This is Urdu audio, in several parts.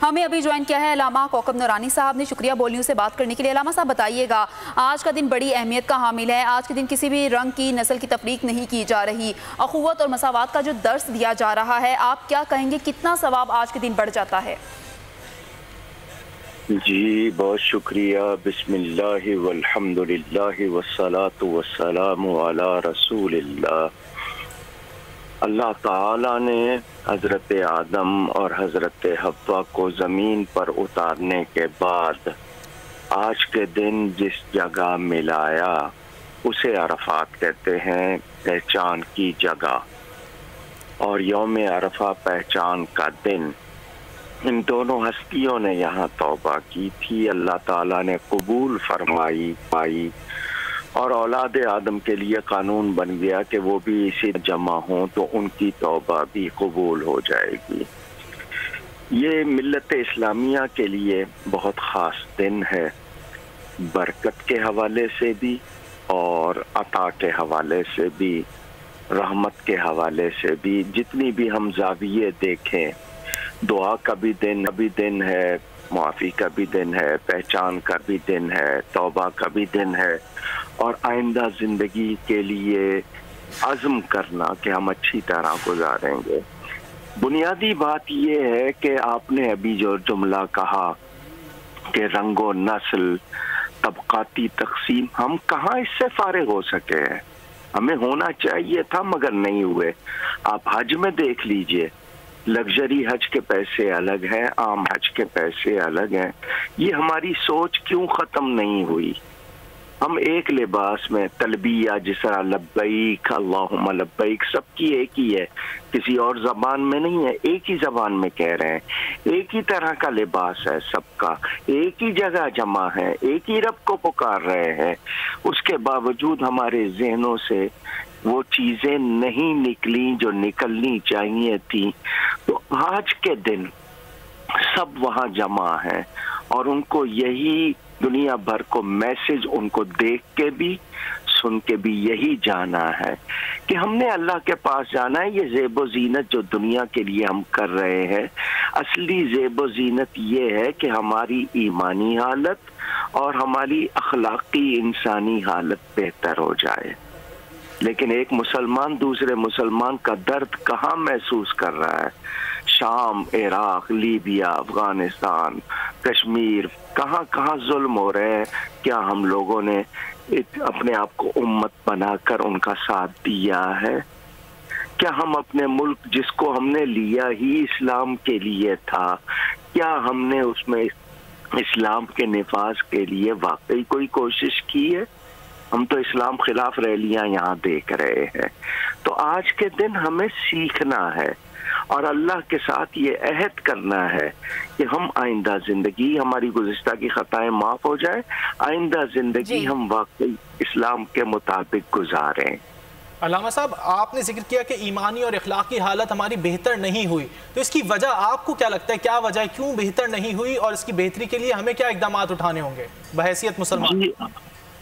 ہمیں ابھی جوائن کیا ہے علامہ کوکب نورانی صاحب نے، شکریہ بولیوں سے بات کرنے کے لیے۔ علامہ صاحب بتائیے گا، آج کا دن بڑی اہمیت کا حامل ہے، آج کے دن کسی بھی رنگ کی نسل کی تفریق نہیں کی جا رہی، اخوت اور مساوات کا جو درس دیا جا رہا ہے، آپ کیا کہیں گے کتنا ثواب آج کے دن بڑھ جاتا ہے؟ جی بہت شکریہ۔ بسم اللہ والحمدللہ والصلاة والسلام علی رسول اللہ۔ اللہ تعالیٰ نے حضرت آدم اور حضرت حوا کو زمین پر اتارنے کے بعد آج کے دن جس جگہ ملایا اسے عرفات کہتے ہیں، پہچان کی جگہ، اور یوم عرفہ پہچان کا دن۔ ان دونوں ہستیوں نے یہاں توبہ کی تھی، اللہ تعالیٰ نے قبول فرمائی، اور اولاد آدم کے لیے قانون بن گیا کہ وہ بھی اسی جمع ہوں تو ان کی توبہ بھی قبول ہو جائے گی۔ یہ ملت اسلامیہ کے لیے بہت خاص دن ہے، برکت کے حوالے سے بھی اور عطا کے حوالے سے بھی، رحمت کے حوالے سے بھی۔ جتنی بھی ہم زاویے دیکھیں، دعا کا بھی دن ہے، معافی کا بھی دن ہے، پہچان کا بھی دن ہے، توبہ کا بھی دن ہے، اور آئندہ زندگی کے لیے عزم کرنا کہ ہم اچھی طرح گزاریں گے۔ بنیادی بات یہ ہے کہ آپ نے ابھی جو جملہ کہا کہ رنگ و نسل، طبقاتی تقسیم، ہم کہاں اس سے فارغ ہو سکے ہیں؟ ہمیں ہونا چاہیے تھا مگر نہیں ہوئے۔ آپ حج میں دیکھ لیجئے، لگژری حج کے پیسے الگ ہیں، عام حج کے پیسے الگ ہیں۔ یہ ہماری سوچ کیوں ختم نہیں ہوئی؟ ہم ایک لباس میں تلبیہ، جس طرح لبیک اللہم لبیک، سب کی ایک ہی ہے، کسی اور زبان میں نہیں ہے، ایک ہی زبان میں کہہ رہے ہیں، ایک ہی طرح کا لباس ہے سب کا، ایک ہی جگہ جمع ہے، ایک ہی رب کو پکار رہے ہیں۔ اس کے باوجود ہمارے ذہنوں سے وہ چیزیں نہیں نکلیں جو نکلنی چاہیے تھیں۔ تو آج کے دن سب وہاں جمع ہیں، اور ان کو یہی دنیا بھر کو میسج ان کو دیکھ کے بھی سن کے بھی یہی جانا ہے کہ ہم نے اللہ کے پاس جانا ہے۔ یہ زیب و زینت جو دنیا کے لیے ہم کر رہے ہیں، اصلی زیب و زینت یہ ہے کہ ہماری ایمانی حالت اور ہماری اخلاقی انسانی حالت بہتر ہو جائے۔ لیکن ایک مسلمان دوسرے مسلمان کا درد کہاں محسوس کر رہا ہے؟ شام، عراق، لیبیا، افغانستان، کشمیر، کہاں کہاں ظلم ہو رہے ہیں۔ کیا ہم لوگوں نے اپنے آپ کو امت بنا کر ان کا ساتھ دیا ہے؟ کیا ہم اپنے ملک جس کو ہم نے لیا ہی اسلام کے لیے تھا، کیا ہم نے اس میں اسلام کے نفاذ کے لیے واقعی کوئی کوشش کی ہے؟ ہم تو اسلام خلاف ریلیاں یہاں دیکھ رہے ہیں۔ تو آج کے دن ہمیں سیکھنا ہے اور اللہ کے ساتھ یہ عہد کرنا ہے کہ ہم آئندہ زندگی، ہماری گزشتہ کی خطائیں معاف ہو جائے، آئندہ زندگی ہم واقعی اسلام کے مطابق گزاریں۔ علامہ صاحب، آپ نے ذکر کیا کہ ایمانی اور اخلاقی حالت ہماری بہتر نہیں ہوئی، تو اس کی وجہ آپ کو کیا لگتا ہے؟ کیا وجہ ہے، کیوں بہتر نہیں ہوئی، اور اس کی بہتری کے لیے ہمیں کیا اقدامات اٹھانے ہوں گے بحیثیت مسلمان؟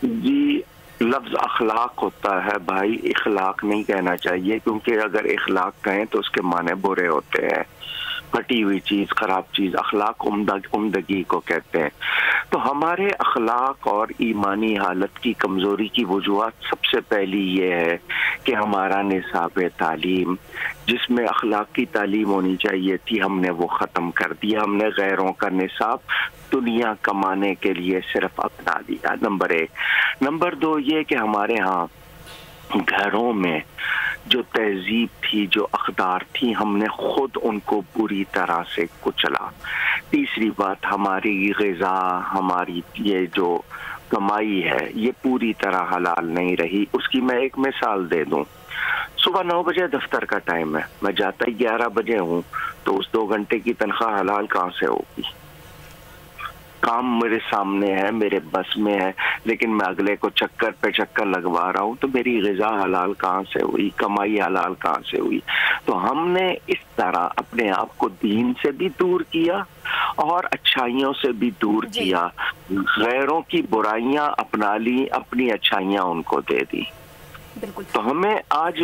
جی لفظ اخلاق ہوتا ہے بھائی، اخلاق نہیں کہنا چاہیے، کیونکہ اگر اخلاق کہیں تو اس کے معنی برے ہوتے ہیں، پھٹی ہوئی چیز، خراب چیز۔ اخلاق عمدگی کو کہتے ہیں۔ تو ہمارے اخلاق اور ایمانی حالت کی کمزوری کی وجوہات سب سے پہلی یہ ہے کہ ہمارا نصاب تعلیم، جس میں اخلاقی تعلیم ہونی چاہیے تھی، ہم نے وہ ختم کر دیا۔ ہم نے غیروں کا نصاب دنیا کمانے کے لیے صرف اپنا لیا، نمبر ایک۔ نمبر دو یہ کہ ہمارے ہاں گھروں میں جو تہذیب تھی، جو اقدار تھی، ہم نے خود ان کو پوری طرح سے کچلا۔ تیسری بات، ہماری غذا، ہماری یہ جو کمائی ہے، یہ پوری طرح حلال نہیں رہی۔ اس کی میں ایک مثال دے دوں۔ صبح 9 بجے دفتر کا ٹائم ہے، میں جاتا ہی 11 بجے ہوں، تو اس 2 گھنٹے کی تنخواہ حلال کہاں سے ہوگی؟ کام میرے سامنے ہے، میرے بس میں ہے، لیکن میں اگلے کو چکر پہ چکر لگوا رہا ہوں، تو میری غذا حلال کہاں سے ہوئی؟ کمائی حلال کہاں سے ہوئی؟ تو ہم نے اس طرح اپنے آپ کو دین سے بھی دور کیا اور اچھائیوں سے بھی دور کیا، غیروں کی برائیاں اپنا لی، اپنی اچھائیاں ان کو دے دی۔ تو ہمیں آج